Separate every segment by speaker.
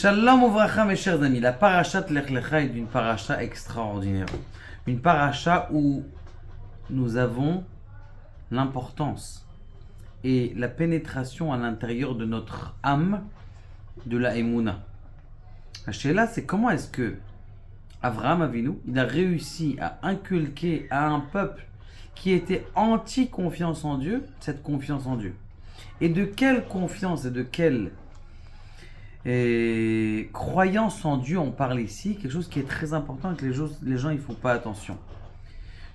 Speaker 1: Shalom Ouvracha, mes chers amis, la parashat Lech Lecha est une paracha extraordinaire. Une paracha où nous avons l'importance et la pénétration à l'intérieur de notre âme de la Emouna. La Sheila, c'est comment est-ce que Avraham Avinu, il a réussi à inculquer à un peuple qui était anti-confiance en Dieu, cette confiance en Dieu. Et de quelle confiance et de quelle croyance en Dieu on parle ici, quelque chose qui est très important et que les gens ils font pas attention.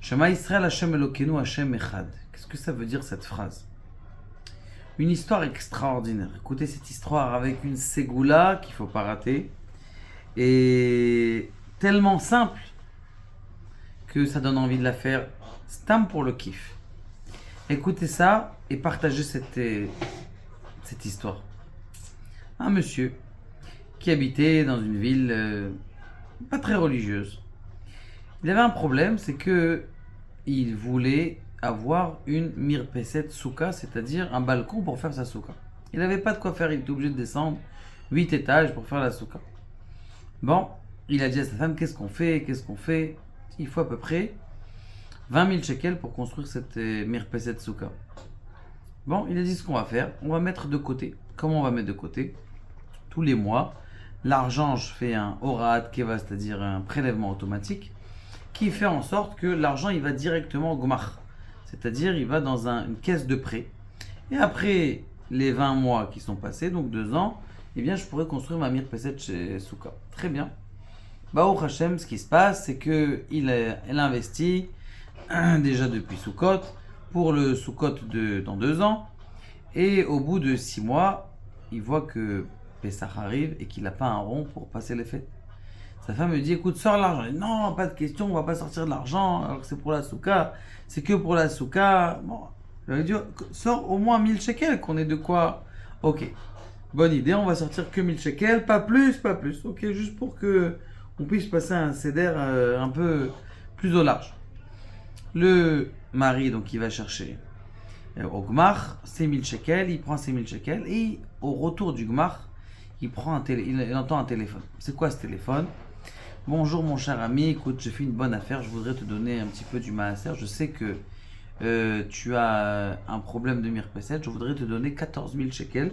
Speaker 1: Shema Israël Hashem Elokeinu Hashem Echad. Qu'est-ce que ça veut dire cette phrase? Une histoire extraordinaire. Écoutez cette histoire avec une ségoula qu'il faut pas rater et tellement simple que ça donne envie de la faire. Stam pour le kiff. Écoutez ça et partagez cette histoire. Un monsieur qui habitait dans une ville pas très religieuse. Il avait un problème, c'est que il voulait avoir une mirpeset souka, c'est-à-dire un balcon pour faire sa souka. Il n'avait pas de quoi faire, il était obligé de descendre 8 étages pour faire la souka. Bon, il a dit à sa femme, qu'est-ce qu'on fait? Il faut à peu près 20 000 shekels pour construire cette mirpeset souka. Bon, il a dit ce qu'on va faire, on va mettre de côté. Comment on va mettre de côté? Tous les mois, l'argent, je fais un horat keva, c'est-à-dire un prélèvement automatique, qui fait en sorte que l'argent il va directement au gmach, c'est-à-dire il va dans une caisse de prêt. Et après les 20 mois qui sont passés, donc 2 ans, eh bien je pourrais construire ma mirpeset chez Souka. Très bien. Baruch Hashem, ce qui se passe, c'est elle investit déjà depuis Soukot pour le Soukot dans 2 ans, et au bout de 6 mois, il voit que Pessah arrive et qu'il n'a pas un rond pour passer les fêtes. Sa femme lui dit, écoute, sors l'argent. Il dit, non, pas de question, on va pas sortir de l'argent, alors que c'est pour la souka, c'est que pour la souka. Bon, je lui ai dit, sors au moins 1000 shekels, qu'on ait de quoi. Ok, bonne idée, on va sortir que 1000 shekels, pas plus. Ok, juste pour que on puisse passer un seder un peu plus au large. Le mari, donc, il va chercher au gmar, ses 1000 shekels, il prend ses 1000 shekels, et au retour du gmar, il entend un téléphone. C'est quoi ce téléphone? Bonjour mon cher ami, écoute, j'ai fait une bonne affaire, je voudrais te donner un petit peu du maaser. Je sais que tu as un problème de mirpeset, je voudrais te donner 14 000 shekels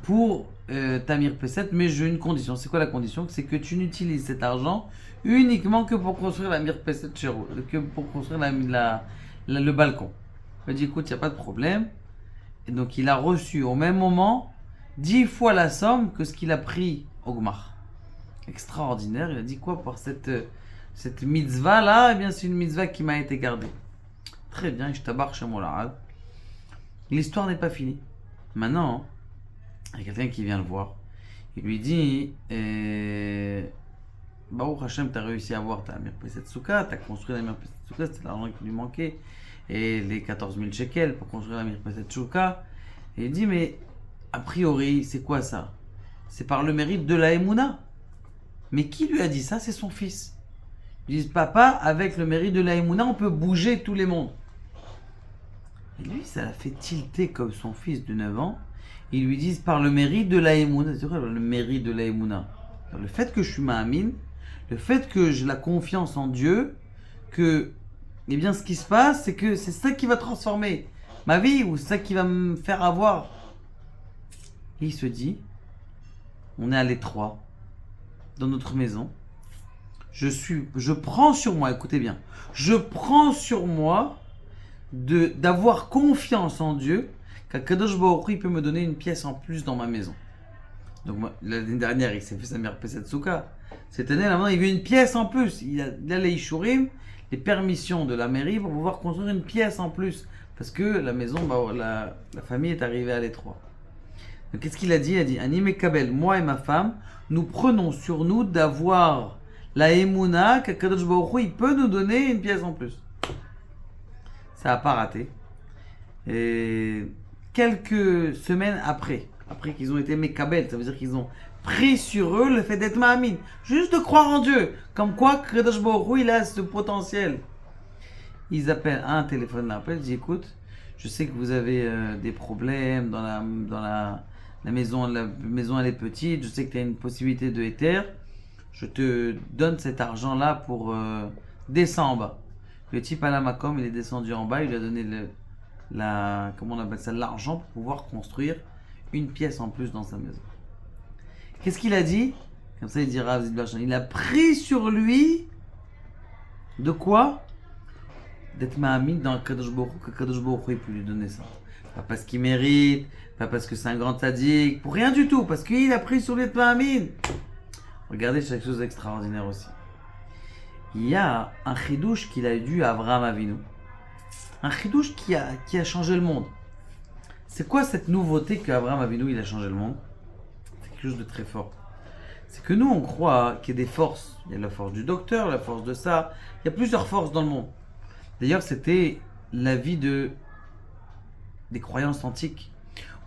Speaker 1: pour ta mirpeset, mais j'ai une condition. C'est quoi la condition? C'est que tu n'utilises cet argent uniquement que pour construire la mirpeset chéro, que pour construire le balcon. Il m'a dit, écoute, il n'y a pas de problème. Et donc il a reçu au même moment 10 fois la somme que ce qu'il a pris au gmar. Extraordinaire. Il a dit quoi pour cette mitzvah là? Eh bien, c'est une mitzvah qui m'a été gardée. Très bien, je tabarre chez Molarad. L'histoire n'est pas finie. Maintenant, il y a quelqu'un qui vient le voir. Il lui dit Baruch Hashem, tu as réussi à avoir ta mirpeset souka, tu as construit la mirpeset souka, c'était l'argent qui lui manquait, et les 14 000 shekels pour construire la mirpeset souka. Et il dit, mais a priori, c'est quoi ça? C'est par le mérite de la Emouna. Mais qui lui a dit ça? C'est son fils. Ils disent, papa, avec le mérite de la Emouna, on peut bouger tous les mondes. Et lui, ça l'a fait tilter comme son fils de 9 ans. Ils lui disent, par le mérite de la Emouna. C'est quoi le mérite de la Emouna? Le fait que je suis ma'amine, le fait que j'ai la confiance en Dieu, que, eh bien, ce qui se passe, c'est que c'est ça qui va transformer ma vie, ou c'est ça qui va me faire avoir. Et il se dit, on est à l'étroit, dans notre maison. Je prends sur moi, écoutez bien, je prends sur moi d'avoir confiance en Dieu, qu'Akadosh Baruch Hu, il peut me donner une pièce en plus dans ma maison. Donc l'année dernière, il s'est fait sa mère Pesset Souka. Cette année, là, il veut une pièce en plus. Il a les Ishurim, les permissions de la mairie pour pouvoir construire une pièce en plus. Parce que la maison, la famille est arrivée à l'étroit. Donc qu'est-ce qu'il a dit? Il a dit, Anime Kabel, moi et ma femme, nous prenons sur nous d'avoir la Emouna, qu'Akadosh Baruch Hu, il peut nous donner une pièce en plus. Ça n'a pas raté. Et quelques semaines après qu'ils ont été Mekabel, ça veut dire qu'ils ont pris sur eux le fait d'être Ma'amin. Juste de croire en Dieu. Comme quoi, Kadosh Baruch Hu, il a ce potentiel. Ils appellent, un téléphone l'appelle, dit, écoute, je sais que vous avez des problèmes dans la maison elle est petite, je sais que tu as une possibilité de Ether, je te donne cet argent-là pour descendre en bas. Le type à la Macom, il est descendu en bas, il lui a donné comment on appelle ça, l'argent pour pouvoir construire une pièce en plus dans sa maison. Qu'est-ce qu'il a dit? Comme ça, il dira à Zidbachan, il a pris sur lui de quoi? D'être ma'amine dans le Kadosh Baruch Hu, que Kadosh Baruch Hu peut lui donner ça. Pas parce qu'il mérite, pas parce que c'est un grand tzaddik, pour rien du tout, parce qu'il a pris sur lui d'être ma'amine. Regardez, c'est quelque chose d'extraordinaire aussi. Il y a un chidouche qu'il a dû à Avraham Avinu. Un chidouche qui a changé le monde. C'est quoi cette nouveauté qu'Avraham Avinu il a changé le monde? C'est quelque chose de très fort. C'est que nous on croit qu'il y a des forces. Il y a la force du docteur, la force de ça. Il y a plusieurs forces dans le monde. D'ailleurs c'était l'avis des croyances antiques.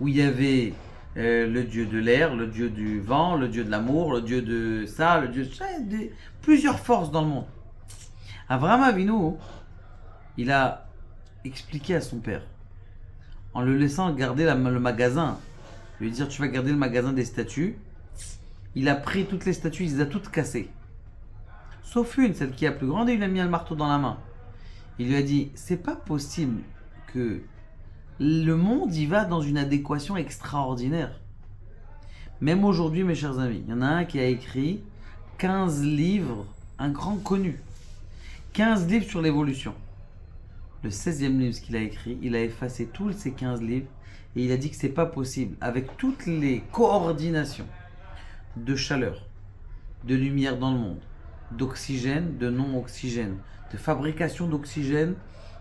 Speaker 1: Où il y avait le dieu de l'air, le dieu du vent, le dieu de l'amour, le dieu de ça, le dieu de ça. Plusieurs forces dans le monde. Avraham Avinu, il a expliqué à son père, en le laissant garder le magasin, lui dire tu vas garder le magasin des statues. Il a pris toutes les statues, il les a toutes cassées. Sauf une, celle qui est la plus grande, et il a mis le marteau dans la main. Il lui a dit, c'est pas possible que le monde y va dans une adéquation extraordinaire. Même aujourd'hui, mes chers amis, il y en a un qui a écrit 15 livres, un grand connu. 15 livres sur l'évolution. Le 16e livre qu'il a écrit, il a effacé tous ces 15 livres et il a dit que c'est pas possible, avec toutes les coordinations de chaleur, de lumière dans le monde, d'oxygène, de non-oxygène, de fabrication d'oxygène,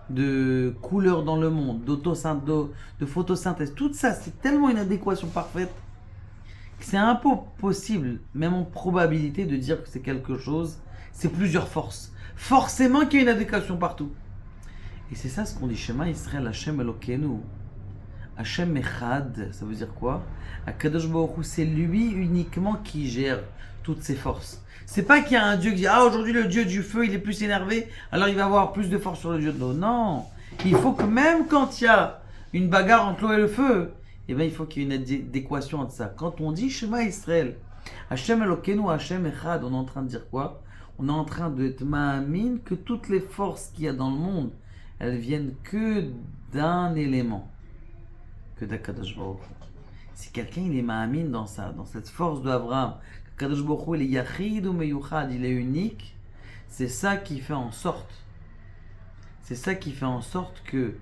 Speaker 1: de couleur dans le monde, de photosynthèse, tout ça, c'est tellement une adéquation parfaite que c'est un peu possible, même en probabilité, de dire que c'est quelque chose, c'est plusieurs forces. Forcément qu'il y a une adéquation partout. Et c'est ça ce qu'on dit Shema Israël Hashem Elokeinu. Hashem Echad, ça veut dire quoi? Akadosh Baruch Hu, c'est lui uniquement qui gère toutes ces forces. C'est pas qu'il y a un dieu qui dit ah aujourd'hui le dieu du feu il est plus énervé, alors il va avoir plus de force sur le dieu de l'eau. Non, il faut que même quand il y a une bagarre entre l'eau et le feu, eh bien il faut qu'il y ait une adéquation entre ça. Quand on dit Shema Israël, Hashem Elokeinu, Hashem Echad, on est en train de dire quoi? On est en train de te ma'amine que toutes les forces qu'il y a dans le monde, elles viennent que d'un élément, que d'Akadosh Baruch Hu. Si quelqu'un il est ma'amine dans ça, dans cette force d'Abraham, qu'Akadosh Baruch Hu il est yachid ou meyuchad, il est unique, c'est ça qui fait en sorte que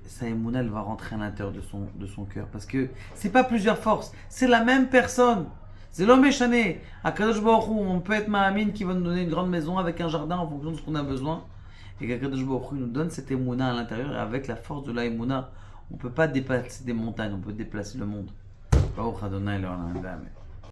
Speaker 1: sa émouna elle va rentrer à l'intérieur de son cœur, parce que c'est pas plusieurs forces, c'est la même personne. C'est l'homme échané. Akadosh Baruch Hu, on peut être ma'amine qui va nous donner une grande maison avec un jardin en fonction de ce qu'on a besoin. Et qu'Akadosh Baruch Hu nous donne cette émouna à l'intérieur. Et avec la force de la émouna, on ne peut pas déplacer des montagnes, on peut déplacer le monde. Baruch Adonai, Amen.